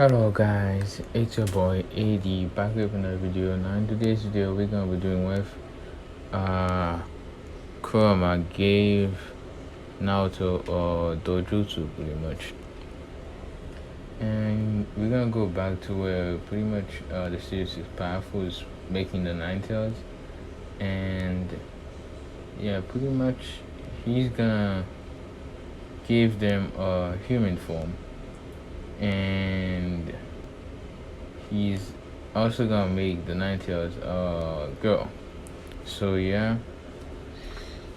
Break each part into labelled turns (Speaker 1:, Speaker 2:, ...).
Speaker 1: Hello guys, it's your boy AD back with another video. Now in today's video we're gonna be doing with Kurama gave Naruto dojustu pretty much. And we're gonna go back to where pretty much the series is powerful is making the Nine Tails, and yeah, pretty much he's gonna give them a human form, and he's also gonna make the Nine Tails girl. So yeah,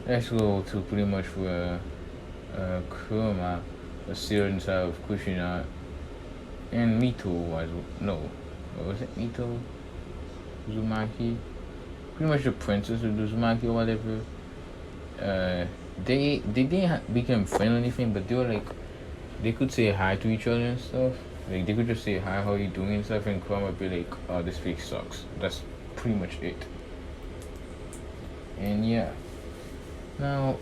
Speaker 1: let's go to pretty much where Kurama was still inside of Kushina, and Mito was what was it, Mito Uzumaki? Pretty much the princess of Uzumaki or whatever. They didn't become friends or anything, but they were like, they could say hi to each other and stuff. Like they could just say hi, how are you doing and stuff, and Kurama would be like, oh, this week sucks. That's pretty much it. And yeah, now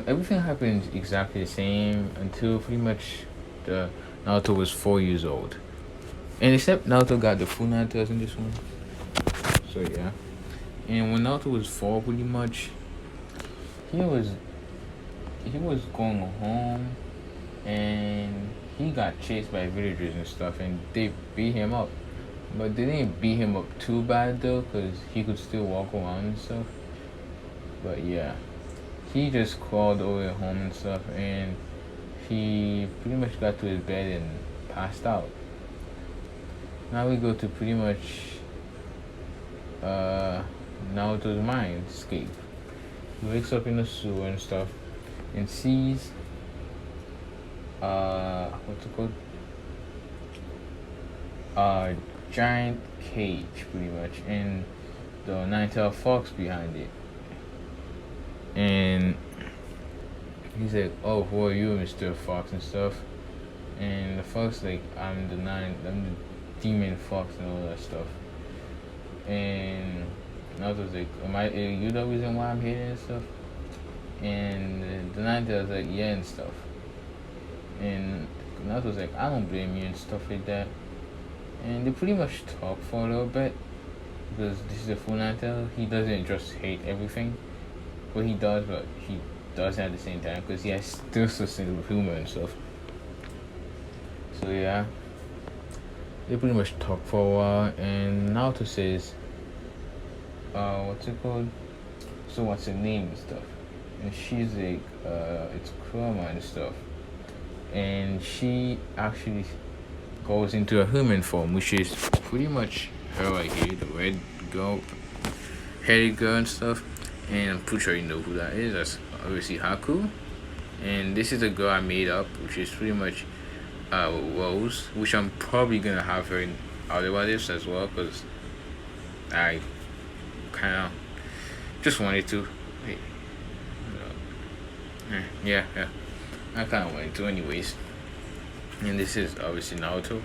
Speaker 1: everything happens exactly the same until pretty much the Naruto was 4 years old, and except Naruto got the full Nine Tails in this one. So yeah, and when Naruto was 4, pretty much he was going home, and he got chased by villagers and stuff, and they beat him up. But they didn't beat him up too bad though, because he could still walk around and stuff. But yeah, he just crawled all the way home and stuff, and he pretty much got to his bed and passed out. Now we go to pretty much Naruto's mindscape. He wakes up in the sewer and stuff, and sees what's it called? A giant cage pretty much, and the nine-tailed fox behind it. And he's like, oh, who are you, Mr. Fox and stuff? And the fox like, I'm the demon fox and all that stuff. And Naruto's like, are you the reason why I'm here and stuff? And the nine-tailed like, yeah, and stuff. And Naruto's like, I don't blame you and stuff like that. And they pretty much talk for a little bit, because this is a full Nine Tails. He doesn't just hate everything, but he doesn't at the same time, because he has still sustainable humor and stuff. So yeah, they pretty much talk for a while, and Naruto says, what's it called? So what's her name and stuff? And she's like, it's Kurama and stuff. And she actually goes into a human form, which is pretty much her right here, the red girl, headed girl and stuff. And I'm pretty sure you know who that is. That's obviously Haku. And this is the girl I made up, which is pretty much Rose, which I'm probably gonna have her in other videos as well, because I kind of just wanted to. Wait, yeah. I kind of wanted to anyways. And this is obviously Naruto.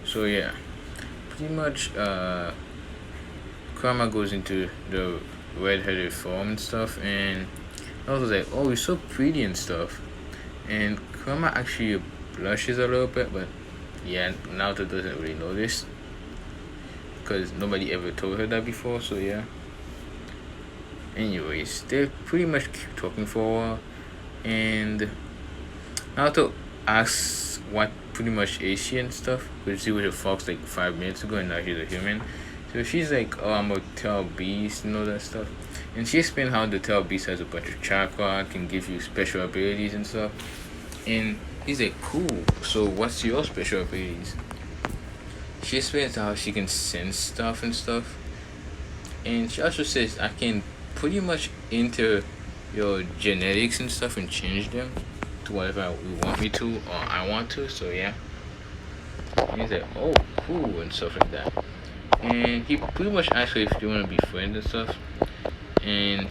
Speaker 1: So yeah, pretty much Kurama goes into the red-headed form and stuff, and Naruto's like, oh, you're so pretty and stuff. And Kurama actually blushes a little bit, but yeah, Naruto doesn't really know this, because nobody ever told her that before. So yeah, anyways, they pretty much keep talking for a while, and Naruto asks what pretty much is she and stuff, because she was a fox like 5 minutes ago, and now she's a human. So she's like, oh, I'm a tail beast and all that stuff. And she explained how the tail beast has a bunch of chakra, can give you special abilities and stuff. And he's like, cool, so what's your special abilities? She explains how she can sense stuff and stuff. And she also says, I can pretty much enter your genetics and stuff and change them to whatever you want me to, or I want to. So yeah, and he's like, oh, cool and stuff like that. And he pretty much asks her if they want to be friends and stuff, and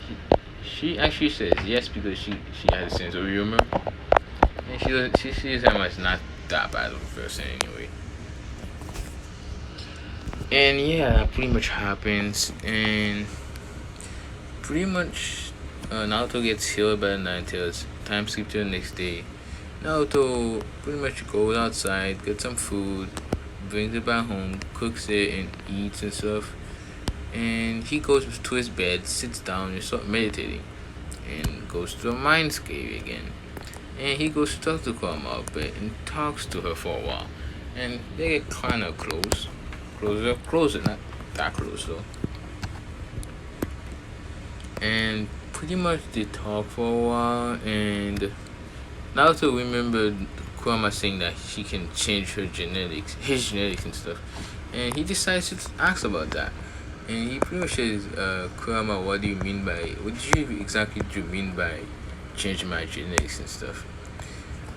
Speaker 1: she actually says yes, because she has a sense of humor, and she sees him as not that bad of a person anyway. And yeah, that pretty much happens, and pretty much Naruto gets healed by the Nine Tails. Time skip to the next day, Naruto pretty much goes outside, gets some food, brings it back home, cooks it, and eats and stuff. And he goes to his bed, sits down, and starts meditating, and goes to a mindscape again. And he goes to talk to Kurama a bit and talks to her for a while. And they get kind of closer, not that close though. And pretty much they talk for a while. And Naruto remembered Kurama saying that she can change his genetics and stuff. And he decides to ask about that. And he pretty much says, Kurama, what do you mean by, what exactly do you mean by changing my genetics and stuff?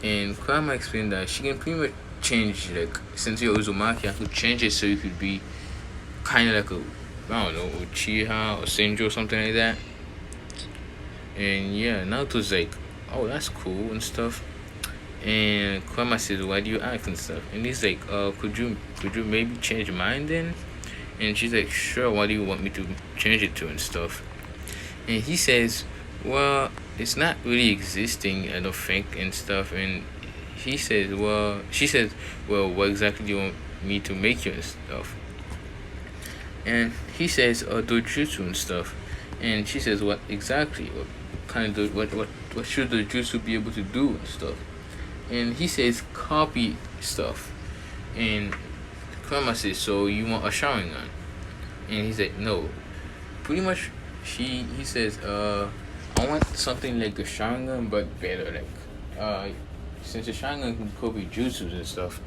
Speaker 1: And Kurama explained that she can pretty much change, like, since you're Uzumaki, I could change it so you could be kind of like I don't know, Uchiha or Senju or something like that. And yeah, Naruto's like, oh, that's cool and stuff. And Kurama says, why do you ask and stuff? And he's like, could you maybe change mine then? And she's like, sure, what do you want me to change it to and stuff? And he says, well, it's not really existing, I don't think, and stuff. And she says, well, what exactly do you want me to make you and stuff? And he says, dojutsu and stuff. And she says, what exactly? What kind of, what should dojutsu be able to do and stuff? And he says, copy stuff. And Kurama says, so you want a Sharingan? And he's like, no. Pretty much, he says, I want something like a Sharingan, but better. Like, since the Sharingan can copy jutsus and stuff,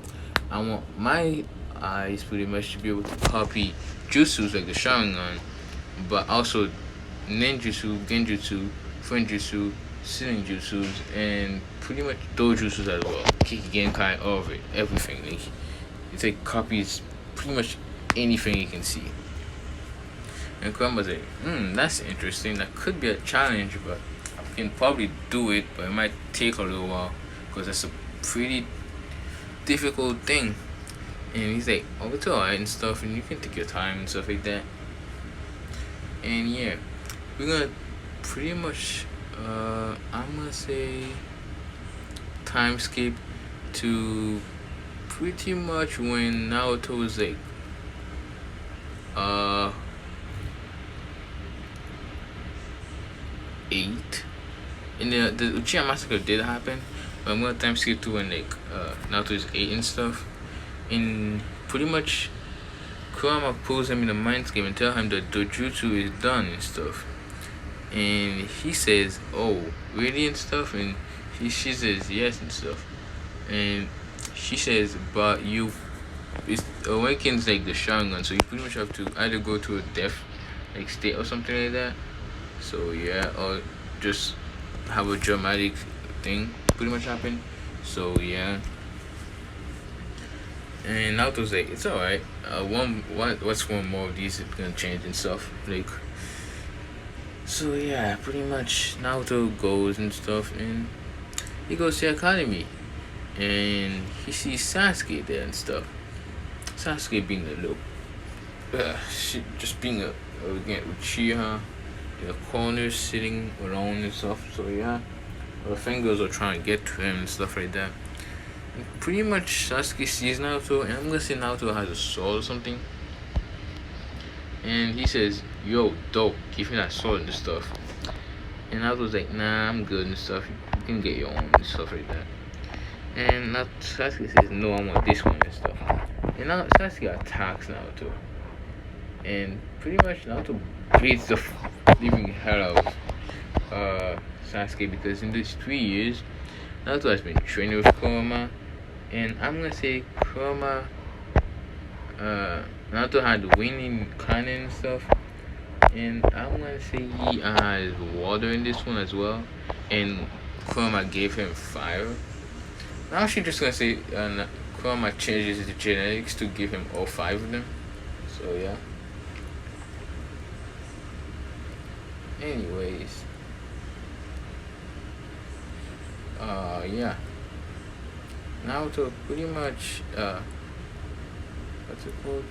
Speaker 1: I want my eyes pretty much to be able to copy jutsus like the Sharingan, but also ninjutsu, genjutsu, fuinjutsu, sealing jutsus, and pretty much dojutsus as well. Kiki Genkai, all of it, everything. Like, it's like copies pretty much anything you can see. And Kurama's like, that's interesting. That could be a challenge, but I can probably do it, but it might take a little while because that's a pretty difficult thing. And he's like, oh, it's alright and stuff, and you can take your time and stuff like that. And yeah, we're gonna pretty much, I'm gonna say, time skip to pretty much when Naruto was like, 8. And the Uchiha massacre did happen, but I'm gonna time skip to when like Naruto is 8 and stuff. And pretty much Kurama pulls him in the mindscape and tell him that dojutsu is done and stuff. And he says, oh, really and stuff? And she says yes and stuff. And she says, but it awakens like the Sharingan, so you pretty much have to either go to a death like state or something like that. So yeah, or just have a dramatic thing pretty much happen. So yeah. And Naruto's like, it's alright. What's one more of these is gonna change and stuff. Like, so yeah, pretty much Naruto goes and stuff, and he goes to the academy, and he sees Sasuke there and stuff. Sasuke being a little, just being again Uchiha in the corner, sitting alone and stuff. So yeah, the fingers are trying to get to him and stuff like that. Pretty much Sasuke sees Naruto, and I'm gonna say Naruto has a sword or something. And he says, yo, dope, give me that sword and stuff. And Naruto's like, nah, I'm good and stuff. You can get your own and stuff like that. And Sasuke says, no, I want this one and stuff. And now Sasuke attacks Naruto. And pretty much Naruto beats the living hell out of Sasuke, because in these 3 years, Naruto has been training with Kurama. And I'm gonna say Kurama, Naruto had winning cannon and stuff. And I'm gonna say he has water in this one as well. And Kurama gave him fire. I'm actually just gonna say Kurama changes the genetics to give him all 5 of them. So yeah. Anyways. Yeah. Naruto pretty much what's it called?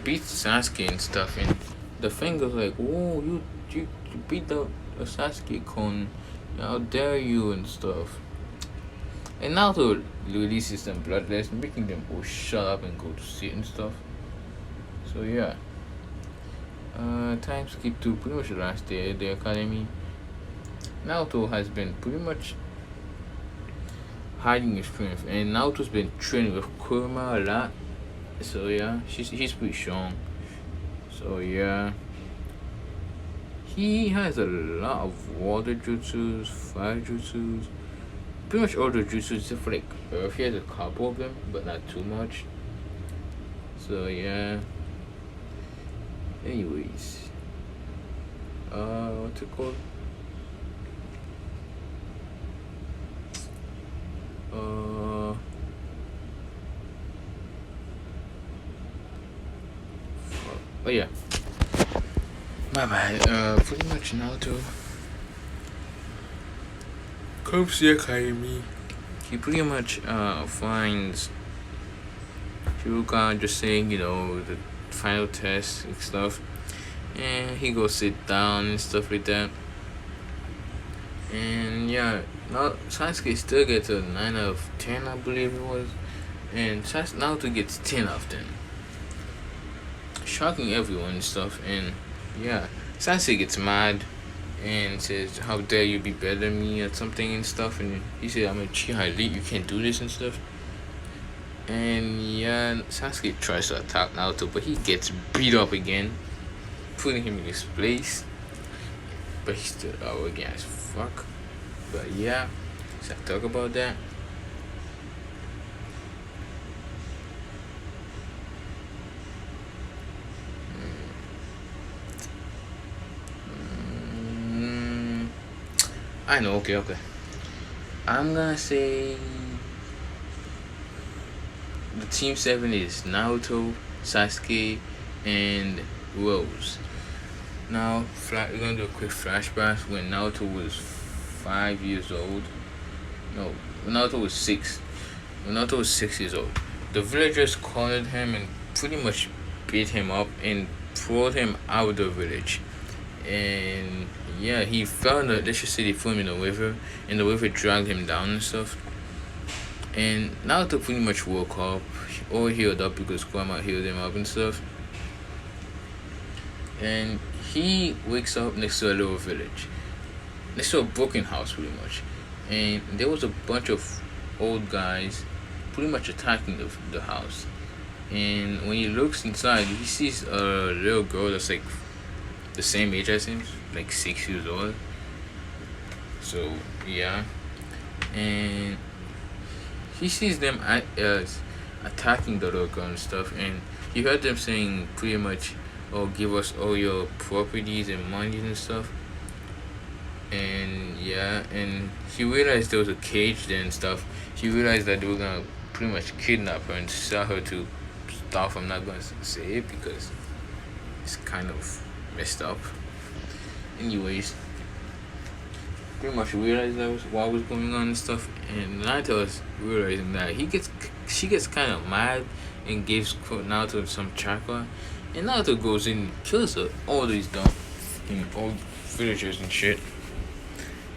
Speaker 1: Beats Sasuke and stuff, and the thing goes like, whoa, you beat the Sasuke-kun, how dare you and stuff. And Naruto releases them bloodless, making them all shut up and go to sit and stuff. So yeah. Time skip to pretty much the last day at the academy. Naruto has been pretty much hiding his strength, and Naruto's been training with Kurama a lot. So yeah, he's pretty strong. So yeah, he has a lot of water jutsus, fire jutsus, pretty much all the jutsus except for like Earth. He has a couple of them, but not too much. So yeah. Anyways, what's it called? Oh yeah, my bad. Pretty much Naruto comes to the academy. He pretty much finds Shiruka just saying, the final test and stuff, and he goes sit down and stuff like that. And yeah, now Sasuke still gets a 9 out of 10, I believe it was, and Naruto gets 10 out of 10, shocking everyone and stuff. And yeah, Sasuke gets mad and says, "How dare you be better than me?" or something and stuff. And he said, "I'm a Uchiha elite, you can't do this and stuff." And yeah, Sasuke tries to attack Naruto, but he gets beat up again, putting him in his place. But he's still arrogant as fuck. But yeah, so I talk about that. I know, okay. I'm gonna say the Team 7 is Naruto, Sasuke, and Rose. Now, we're gonna do a quick flashback when Naruto was 5 years old. No, when Naruto was 6. When Naruto was 6 years old, the villagers cornered him and pretty much beat him up and threw him out of the village. And yeah, he fell in the, let's just say they threw him in the river, and the river dragged him down and stuff. And Naruto pretty much woke up, all healed up because Kurama healed him up and stuff. And he wakes up next to a little village, next to a broken house pretty much. And there was a bunch of old guys pretty much attacking the house. And when he looks inside, he sees a little girl that's like the same age as him, like 6 years old. So yeah, and he sees them attacking the little girl and stuff, and he heard them saying pretty much, "Oh, give us all your properties and money and stuff." And yeah, and he realized there was a cage there and stuff. He realized that they were gonna pretty much kidnap her and sell her to stuff. I'm not gonna say it because it's kind of messed up. Anyways, pretty much realized that was what was going on and stuff. And Naruto was realizing that she gets kind of mad and gives Naruto some chakra, and Naruto goes in and kills her, all these dumb old villagers and shit.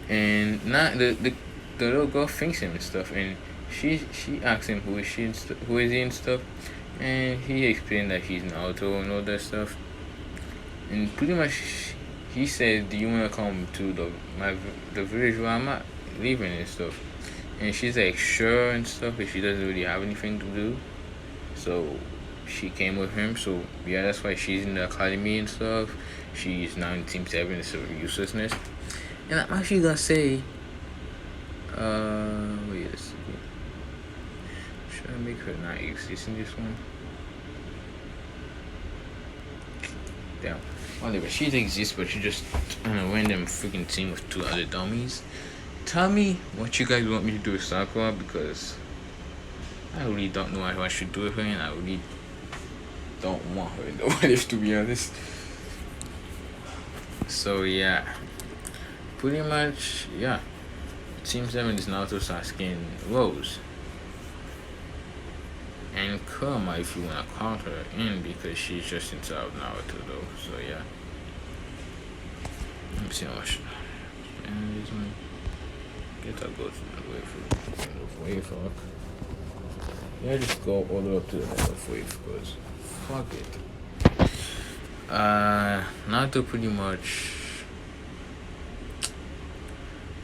Speaker 1: And now the little girl thanks him and stuff, and she asks him who is he and stuff, and he explained that he's Naruto and all that stuff. And pretty much he said, "Do you want to come to the village where I'm at, leaving and stuff?" And she's like, "Sure" and stuff, but she doesn't really have anything to do. So she came with him. So yeah, that's why she's in the academy and stuff. She's now in Team 7 instead of uselessness. And I'm actually gonna say, wait a second. Should I make her not exist in this one? Damn. Whatever, she exists, but she just on a random freaking team with 2 other dummies. Tell me what you guys want me to do with Sakura, because I really don't know what I should do with her, and I really don't want her in the what if, to be honest. So yeah, pretty much yeah. Team 7 is Naruto, Sasuke, and Rose. And Kurama, if you wanna count her in, because she's just inside of Naruto though. So yeah. Let me see how much. And this one, get a go to the wave fuck. Yeah, just go all the way up to the level of wave because fuck it. Naruto pretty much.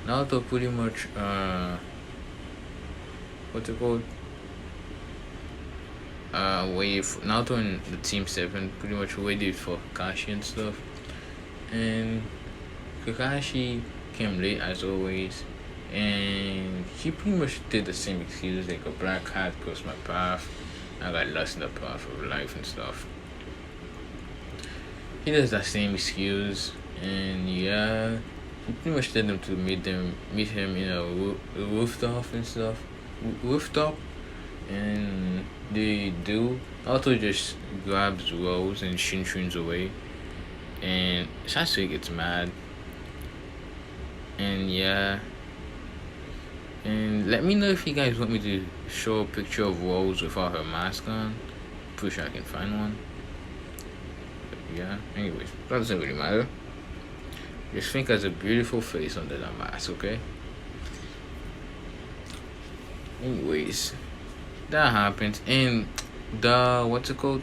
Speaker 1: Naruto pretty much. What's it called? Wave Naruto and the Team 7 pretty much waited for Kakashi and stuff. And Kakashi came late as always. And he pretty much did the same excuses like a black cat crossed my path. I got lost in the path of life and stuff. He does that same excuse. And yeah, he pretty much did them to meet him in a rooftop and stuff. Rooftop. And they do. Naruto just grabs Rose and Shinshun's away. And Sasuke gets mad. And yeah. And let me know if you guys want me to show a picture of Rose without her mask on. Pretty sure I can find one. But yeah, anyways, that doesn't really matter. Just think has a beautiful face under that mask, okay? Anyways, that happens. And the what's it called?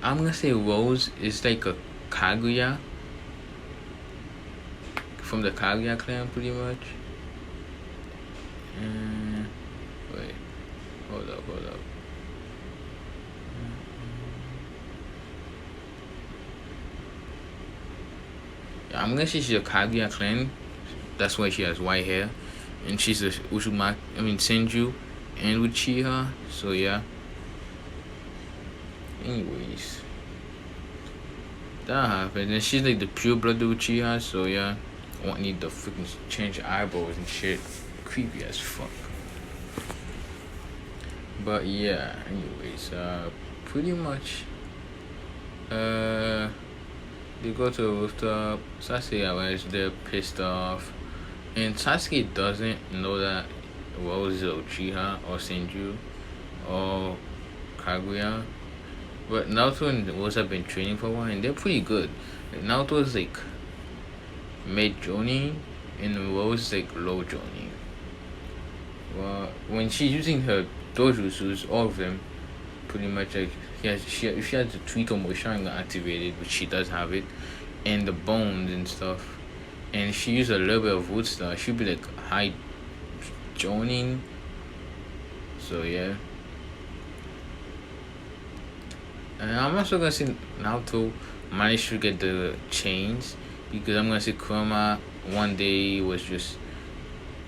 Speaker 1: I'm gonna say Rose is like a Kaguya from the Kaguya clan, pretty much. Wait, hold up. Yeah, I'm gonna say she's a Kaguya clan. That's why she has white hair, and she's a Senju and Uchiha. So yeah. Anyways, that happened, and she's like the pure blood Uchiha. So yeah. Won't need to freaking change eyeballs and shit. Creepy as fuck. But yeah, anyways, pretty much, they go to a rooftop. Sasuke arrives there pissed off. And Sasuke doesn't know that Rose is Uchiha or Senju or Kaguya. But Naruto and Rose have been training for a while and they're pretty good. Like, Naruto is like mid Jonin and Rose is like low Jonin. Well, when she's using her dojustus, all of them, pretty much like she has the Tweeto Sharingan activated, which she does have it, and the bones and stuff, and she used a little bit of wood star, she'd be like high Jonin. So yeah. And I'm also gonna say Naruto managed to get the chains because I'm gonna say Kurama one day was just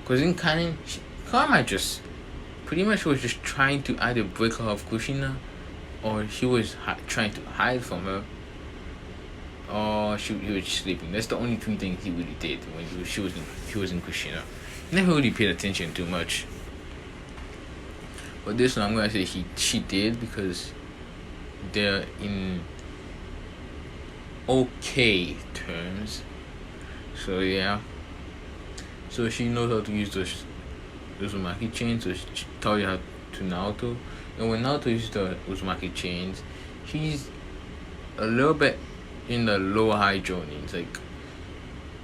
Speaker 1: because in canon Kurama just pretty much was just trying to either break her off Kushina or he was trying to hide from her or he was just sleeping. That's the only two things he really did when he was in Kushina. Never really paid attention too much. But this one I'm gonna say she did because they're in okay terms. So yeah. So she knows how to use those Uzumaki chains, so she taught you how to Naruto. And when Naruto uses the Uzumaki chains, he's a little bit in the low high Jonins. Like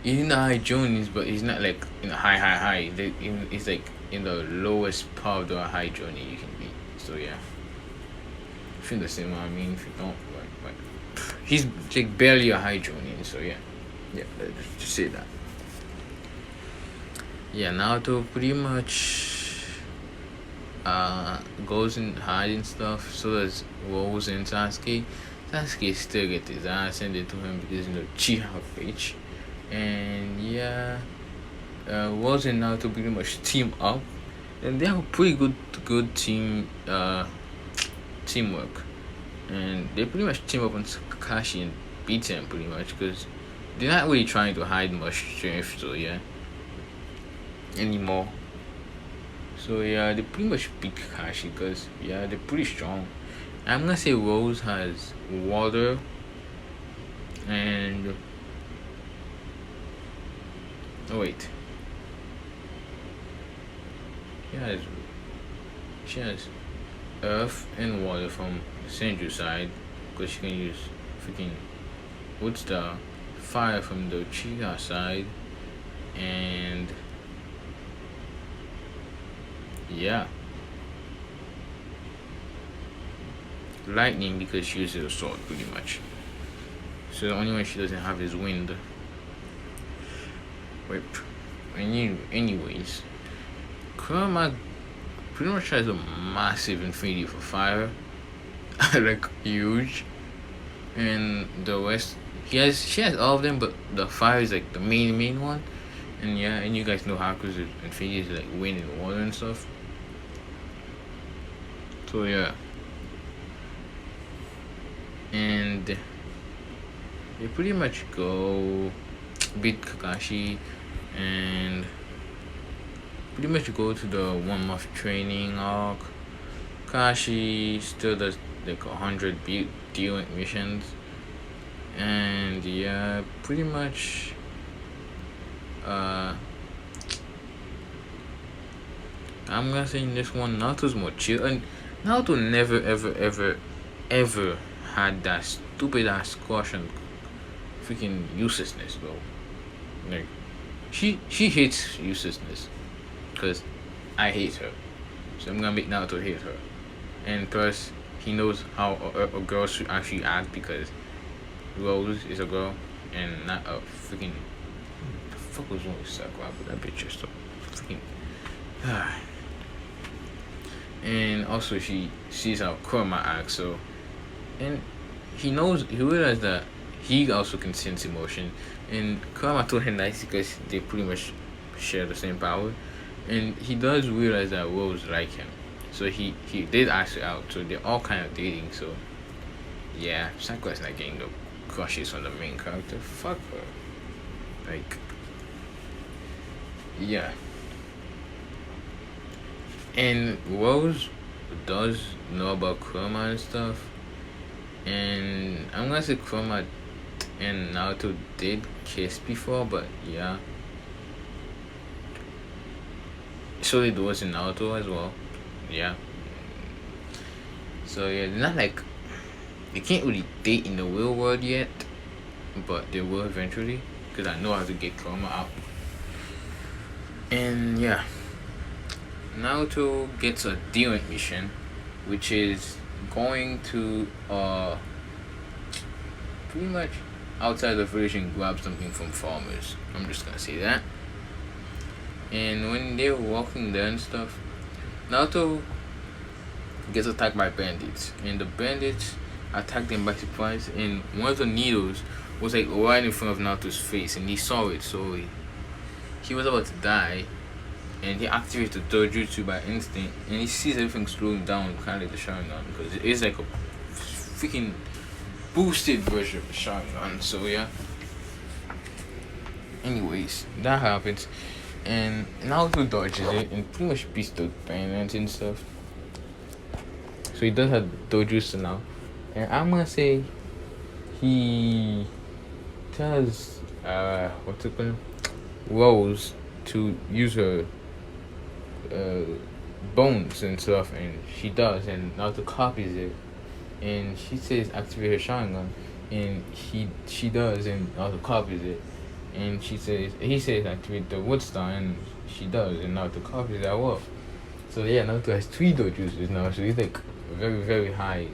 Speaker 1: he's in the high Jonins, but he's not like in the high. He's like in the lowest part of the high Jonin you can be. So yeah. If you understand what I mean, if you don't, like he's like barely a high Jonin, so yeah. Yeah, let's just say that. Yeah, Naruto pretty much goes and hides and stuff. So does Rose and Sasuke. Sasuke still get his ass handed to him because Chiha bitch. And yeah, Rose and Naruto pretty much team up, and they have a pretty good teamwork. And they pretty much team up on Kakashi and beat him pretty much because they're not really trying to hide much strength. So yeah. Anymore. So yeah, they pretty much beat Kakashi because yeah, they're pretty strong. I'm gonna say Rose has water and oh wait. She has earth and water from the Senju side because she can use freaking wood star, fire from the Chica side, and yeah, lightning because she uses a sword pretty much. So the only one she doesn't have is wind. Wait, anyways, kurama pretty much has a massive infinity for fire, like huge, and the rest she has all of them, but the fire is like the main one. And yeah, and you guys know Haku's infinity is like wind and water and stuff. So yeah, and they pretty much go beat Kakashi and pretty much go to the 1 month training arc. Kakashi still does like 100 beat dealing missions, and yeah, pretty much I'm gonna say in this one Naruto's more chill, and Naruto never ever had that stupid ass caution freaking uselessness, bro. Like she hates uselessness, cause I hate her, so I'm gonna make Naruto hate her. And plus, he knows how a girl should actually act because Rose is a girl and not a freaking. The fuck was wrong with Sakura? But that bitch is so freaking. And also, she sees how Kurama acts, so. And he realized that he also can sense emotion. And Kurama told him that because they pretty much share the same power. And he does realize that Rose like him. So he did ask her out, so they're all kind of dating, so yeah, Sakura's not getting the crushes on the main character. Fuck her. Like, yeah. And Rose does know about Kurama and stuff. And I'm gonna say Kurama and Naruto did kiss before, but yeah. So it was in Naruto as well. Yeah. So yeah, they're not like they can't really date in the real world yet, but they will eventually because I know how to get Kurama out. And yeah, Naruto gets a dealing mission, which is going to pretty much outside the village and grab something from farmers. I'm just gonna say that. And when they're walking there and stuff, Naruto gets attacked by bandits, and the bandits attack them by surprise. And one of the needles was like right in front of Naruto's face, and he saw it, so he was about to die. And he activates the dojutsu by instinct, and he sees everything slowing down, kind of like the Sharingan, because it is like a freaking boosted version of the Sharingan. So yeah. Anyways, that happens. And Naruto dodges it and pretty much beats the bandits and stuff. So he does have dojutsu now. And I'm gonna say he tells what's it called? Rose to use her bones and stuff, and she does, and Naruto copies it, and she says activate her Sharingan, and she does, and Naruto copies it. And he says activate the wood star, and she does, and Naruto copies that well. So yeah, Naruto has 3 dojutsus now, so he's like very high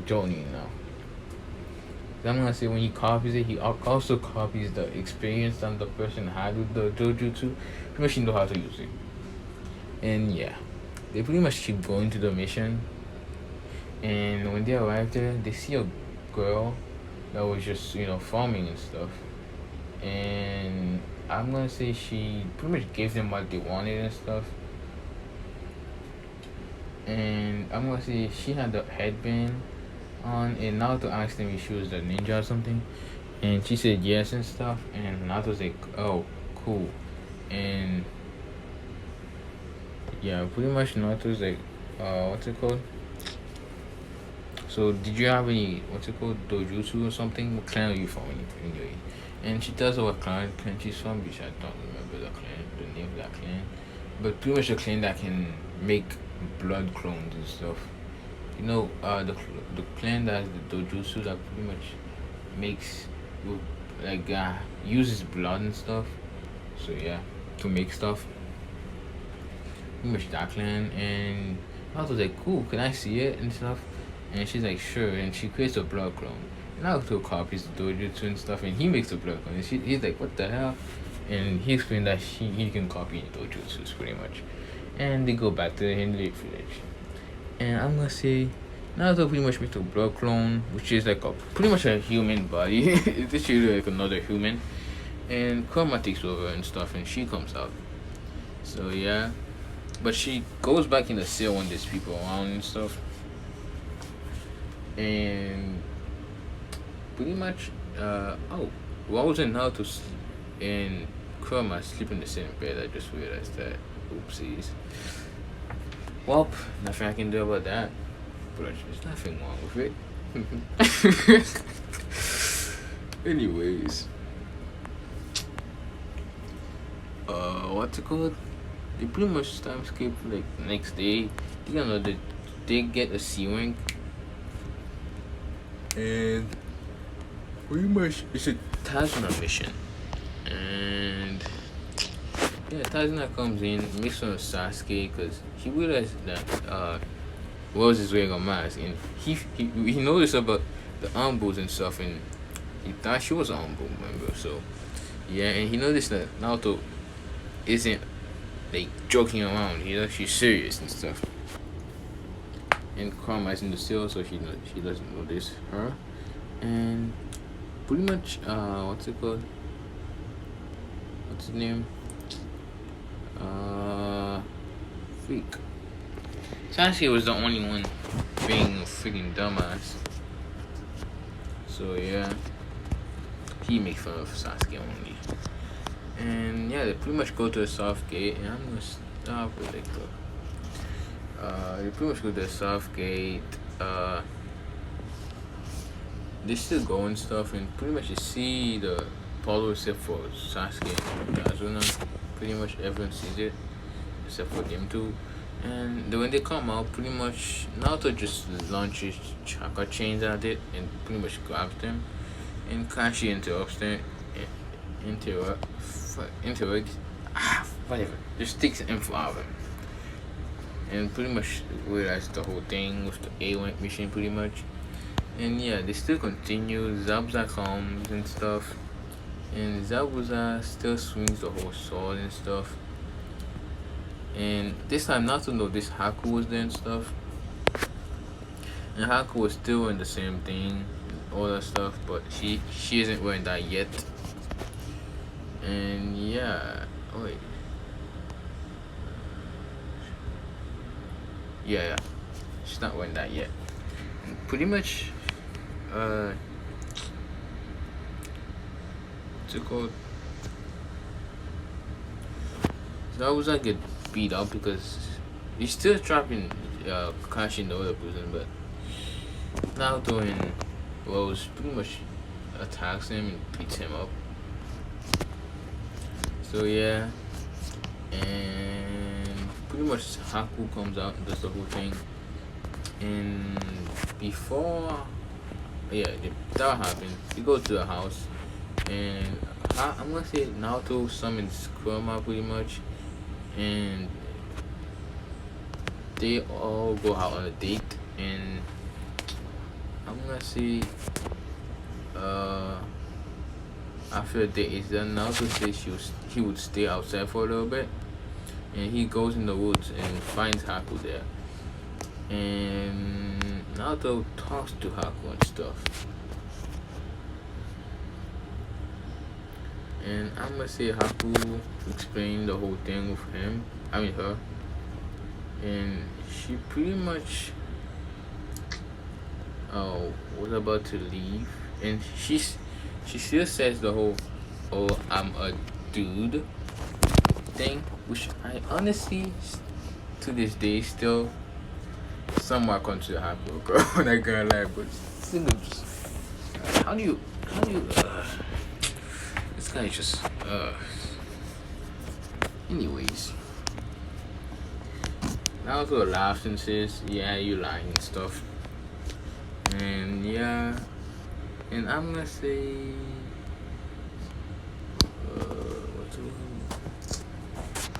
Speaker 1: Jonin now. So I'm gonna say when he copies it, he also copies the experience that the person had with the dojutsu. Pretty much he know how to use it. And yeah, they pretty much keep going to the mission. And when they arrive there, they see a girl that was just farming and stuff. And I'm gonna say she pretty much gave them what they wanted and stuff. And I'm gonna say she had the headband on, and Naruto asked them if she was the ninja or something, and she said yes and stuff. And Naruto's like, oh, cool. And yeah, pretty much Naruto's like, what's it called? So did you have any dojutsu or something? What clan are you from anyway? And she tells her what clan she's from, which I don't remember the name of that clan. But pretty much a clan that can make blood clones and stuff. The clan that has the dojutsu that pretty much makes like uses blood and stuff. So yeah, to make stuff. Pretty much that clan, and I was like, cool, can I see it and stuff? And she's like, sure, and she creates a blood clone. And Naruto copies the dojustu and stuff, and he makes a blood clone. And he's like, what the hell? And he explained that he can copy dojutsus pretty much. And they go back to the Hindu village. And I'm gonna say Naruto pretty much makes a blood clone, which is like a pretty much a human body. It's literally like another human. And Kurama takes over and stuff, and she comes out. So yeah, but she goes back in the cell when there's people around and stuff. And pretty much, Rose and Naruto and Kurama sleep in the same bed. I just realized that. Oopsies. Well, nothing I can do about that. But there's nothing wrong with it. Anyways. What's it called? They pretty much time skip like the next day. You know that they get a C rank. And pretty much it's a Tajima mission. And yeah, Tajima comes in, makes fun of Sasuke because he realized that Rose is wearing a mask, and he noticed about the Ambos and stuff, and he thought she was an Ambo member. So yeah, and he noticed that Naruto isn't like joking around. He's actually serious and stuff. And Kurama is in the cell, so she doesn't notice her. And pretty much what's it called? What's his name? Freak. Sasuke was the only one being a freaking dumbass. So yeah, he makes fun of Sasuke only. And yeah, they pretty much go to the South Gate, and I'm gonna stop with like they pretty much go to the South Gate. They still go and stuff, and pretty much you see the Apollo except for Sasuke and Kazuna. Pretty much everyone sees it except for them two. And when they come out, pretty much Naruto just launches chakra chains at it and pretty much grabs them, and Kashi interrupts them. Whatever. Just takes the info out of him. And pretty much realize the whole thing with the A-Rank mission pretty much. And yeah, they still continue. Zabuza comes and stuff. And Zabuza still swings the whole sword and stuff. And this time Naruto noticed Haku was there and stuff. And Haku was still in the same thing, all that stuff, but she isn't wearing that yet. And yeah, wait. Yeah, she's not wearing that yet. And pretty much, what's it called? Zabuza get beat up because he's still trapping Kakashi in the other prison, but Naruto and Rose pretty much attacks him and beats him up. So yeah, and pretty much Haku comes out and does the whole thing. And before, that happened. They go to the house, and I'm gonna say Naruto summons Kurama pretty much, and they all go out on a date. And I'm gonna say after the date is done, Naruto says he would stay outside for a little bit, and he goes in the woods and finds Haku there. And Naruto talks to Haku and stuff. And I'm gonna say Haku explained the whole thing with her. And she pretty much was about to leave, and she still says the whole I'm a dude thing, which I honestly to this day still somewhat consider Haku, bro. I'm not gonna lie, but still just how do you this guy just anyways, Naruto laughs and says, yeah, you lying and stuff. And yeah, and I'm gonna say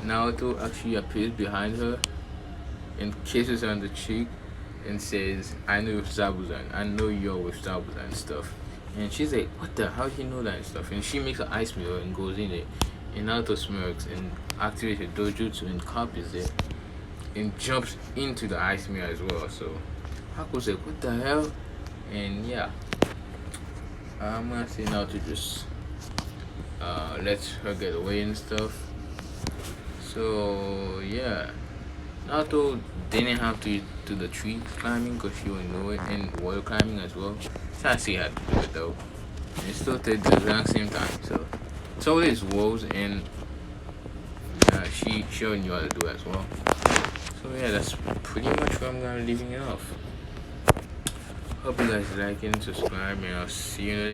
Speaker 1: Naruto actually appears behind her and kisses her on the cheek and says, "I know Zabuzan. I know you're with Zabuzan and stuff." And she's like, "What the? How do you know that and stuff?" And she makes an ice mirror and goes in it. And Naruto smirks and activates her dojutsu and copies it and jumps into the ice mirror as well. So Haku's like, "What the hell?" And yeah, I'm gonna say Naruto just lets her get away and stuff. So yeah, Naruto didn't have to do the tree climbing because she would know it, and wall climbing as well. So I see how to do it though. And still did the exact same time. So it's always walls, and she already knew how to do it as well. So yeah, that's pretty much where I'm gonna leaving it off. Hope you guys like it and subscribe, and I'll see you in the